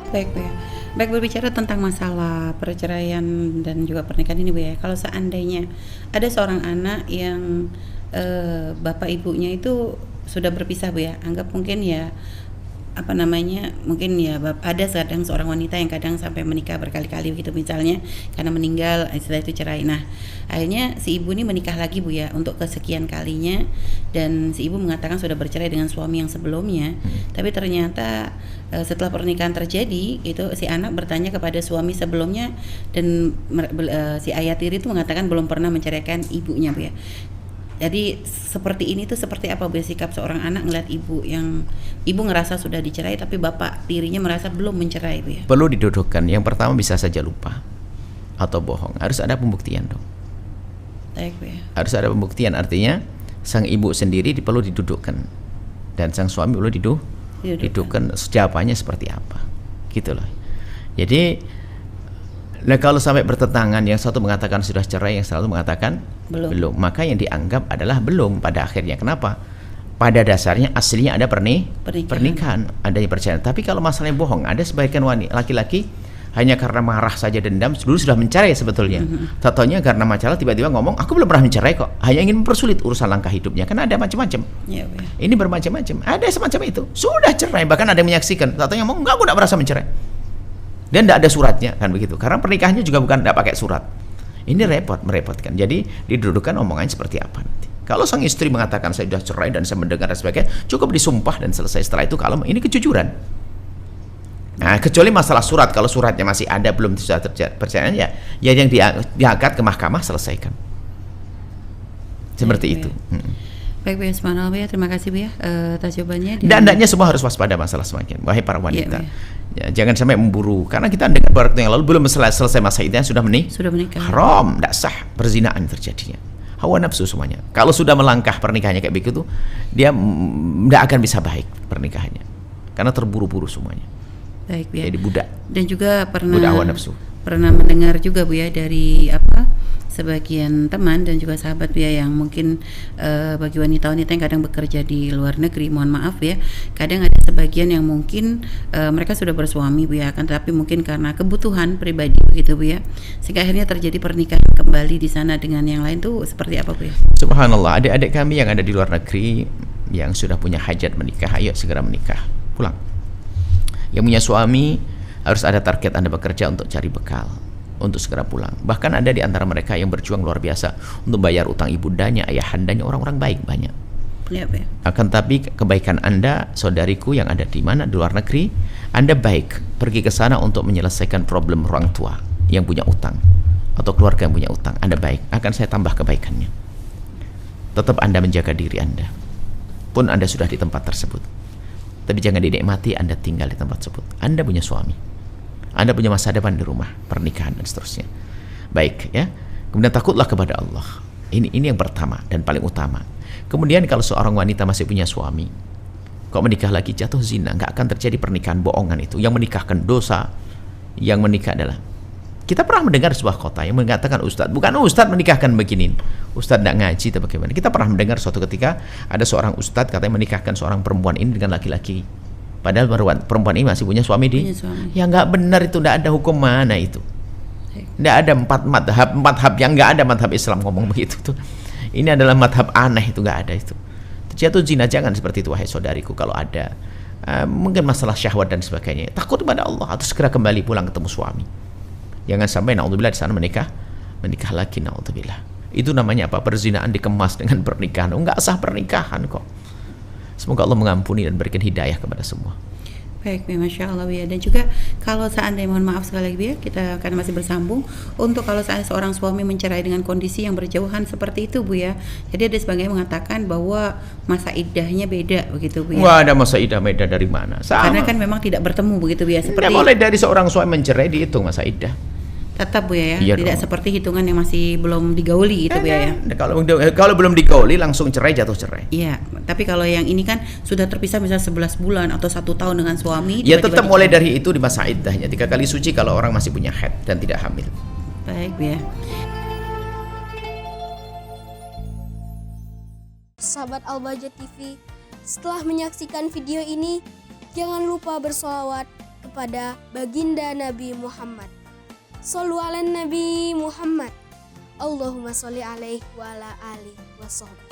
Baik Bu ya. Baik, berbicara tentang masalah perceraian dan juga pernikahan ini Bu ya. Kalau seandainya ada seorang anak yang bapak ibunya itu sudah berpisah Bu ya. Anggap mungkin ya apa namanya, mungkin ya ada kadang seorang wanita yang kadang sampai menikah berkali-kali gitu misalnya karena meninggal, istilah itu cerai. Nah akhirnya si ibu ini menikah lagi Bu ya untuk kesekian kalinya, dan si ibu mengatakan sudah bercerai dengan suami yang sebelumnya. Tapi ternyata setelah pernikahan terjadi itu si anak bertanya kepada suami sebelumnya, dan si ayah tiri itu mengatakan belum pernah menceraikan ibunya Bu ya. Jadi seperti ini tuh seperti apa Bu sikap seorang anak ngeliat ibu yang ibu ngerasa sudah dicerai tapi bapak tirinya merasa belum mencerai Bu ya? Perlu didudukkan. Yang pertama bisa saja lupa atau bohong. Harus ada pembuktian dong. Baik Bu ya. Harus ada pembuktian, artinya sang ibu sendiri perlu didudukkan dan sang suami perlu didudukkan jawabannya seperti apa. Gitu loh. Jadi kalau sampai bertentangan, yang satu mengatakan sudah cerai, yang satu mengatakan belum, maka yang dianggap adalah belum pada akhirnya. Kenapa? Pada dasarnya aslinya ada pernikahan, adanya perceraian. Tapi kalau masalahnya bohong, ada sebagian wanita laki-laki hanya karena marah saja, dendam, dulu sudah mencerai sebetulnya. Taunya karena masalah tiba-tiba ngomong, aku belum pernah mencerai kok, hanya ingin mempersulit urusan langkah hidupnya. Karena ada macam-macam. Ya. Ini bermacam-macam. Ada semacam itu. Sudah cerai, bahkan ada yang menyaksikan. Taunya ngomong, enggak, aku tidak merasa mencerai. Dan tidak ada suratnya, kan begitu. Karena pernikahannya juga bukan tidak pakai surat. Ini merepotkan. Jadi didudukkan omongannya seperti apa nanti. Kalau sang istri mengatakan saya sudah cerai dan saya mendengar dan sebagainya, cukup disumpah dan selesai. Setelah itu kalau ini kejujuran. Nah, kecuali masalah surat, kalau suratnya masih ada belum sudah terjadi perceraian, ya yang diangkat ke mahkamah, selesaikan. Seperti itu. Baik Bu ya, subhanallah Bu ya, terima kasih Bu ya atas jawabannya. Dan hendaknya semua harus waspada masalah semakin. Wahai para wanita, ya, jangan sampai memburu. Karena kita dengar beberapa waktu yang lalu belum selesai masa iddah sudah menikah. Haram, tidak sah, perzinaan terjadinya. Hawa nafsu semuanya. Kalau sudah melangkah pernikahannya kayak begitu, dia tidak akan bisa baik pernikahannya. Karena terburu-buru semuanya. Baik Bu ya. Jadi budak. Dan juga budak hawa nafsu. Pernah mendengar juga Bu ya dari sebagian teman dan juga sahabat Bu ya, yang mungkin bagi wanita-wanita yang kadang bekerja di luar negeri, mohon maaf ya, kadang ada sebagian yang mungkin mereka sudah bersuami Bu ya, kan tapi mungkin karena kebutuhan pribadi begitu Bu ya, sehingga akhirnya terjadi pernikahan kembali di sana dengan yang lain tuh seperti apa Bu ya? Subhanallah, adik-adik kami yang ada di luar negeri yang sudah punya hajat menikah, ayo segera menikah, pulang. Yang punya suami harus ada target Anda bekerja untuk cari bekal, untuk segera pulang. Bahkan ada di antara mereka yang berjuang luar biasa untuk bayar utang ibundanya, ayahandanya, orang-orang baik banyak. Ya. Akan tapi kebaikan Anda, saudariku yang ada di mana di luar negeri, Anda baik pergi ke sana untuk menyelesaikan problem orang tua yang punya utang atau keluarga yang punya utang. Anda baik, akan saya tambah kebaikannya. Tetap Anda menjaga diri Anda, pun Anda sudah di tempat tersebut. Tapi jangan dinikmati Anda tinggal di tempat tersebut. Anda punya suami, Anda punya masa depan di rumah, pernikahan dan seterusnya. Baik ya. Kemudian takutlah kepada Allah. Ini yang pertama dan paling utama. Kemudian kalau seorang wanita masih punya suami, kok menikah lagi, jatuh zina, nggak akan terjadi pernikahan bohongan itu. Yang menikahkan dosa, yang menikah adalah, kita pernah mendengar sebuah kota yang mengatakan ustadz, bukan ustadz menikahkan begini, ustadz tidak ngaji atau bagaimana. Kita pernah mendengar suatu ketika ada seorang ustadz katanya menikahkan seorang perempuan ini dengan laki-laki. Padahal perempuan ini masih punya suami Ya nggak benar itu, nggak ada hukum mana itu. Nggak ada empat madhab yang nggak ada madhab Islam ngomong begitu tuh. Ini adalah madhab aneh, itu nggak ada itu. Jatuh zina, jangan seperti itu wahai saudariku. Kalau ada mungkin masalah syahwat dan sebagainya, takut kepada Allah atau segera kembali pulang ketemu suami. Jangan sampai naudzubillah di sana menikah lagi, naudzubillah. Itu namanya apa? Perzinaan dikemas dengan pernikahan. Enggak sah pernikahan kok. Semoga Allah mengampuni dan berikan hidayah kepada semua. Baik, Masya Allah ya. Dan juga kalau seandainya, mohon maaf sekali lagi ya, kita akan masih bersambung. Untuk kalau seandainya seorang suami mencerai dengan kondisi yang berjauhan seperti itu Bu ya, jadi ada sebagian mengatakan bahwa masa iddahnya beda begitu Bu ya. Wah, ada masa iddah beda dari mana? Sama. Karena kan memang tidak bertemu begitu Bu ya. Seperti mulai dari seorang suami mencerai dihitung masa iddah. Tetap Bu ya, tidak seperti hitungan yang masih belum digauli gitu Bu ya. Kalau belum digauli langsung cerai, jatuh cerai. Iya, tapi kalau yang ini kan sudah terpisah misalnya 11 bulan atau 1 tahun dengan suami. Ya tetap mulai dari itu di masa iddahnya 3 kali suci kalau orang masih punya haid dan tidak hamil. Baik Bu ya. Sahabat Al-Bahjah TV, setelah menyaksikan video ini, jangan lupa bersolawat kepada baginda Nabi Muhammad. Shollu ala Nabi Muhammad. Allahumma sholli alaihi wa ala alihi wa sahbihi.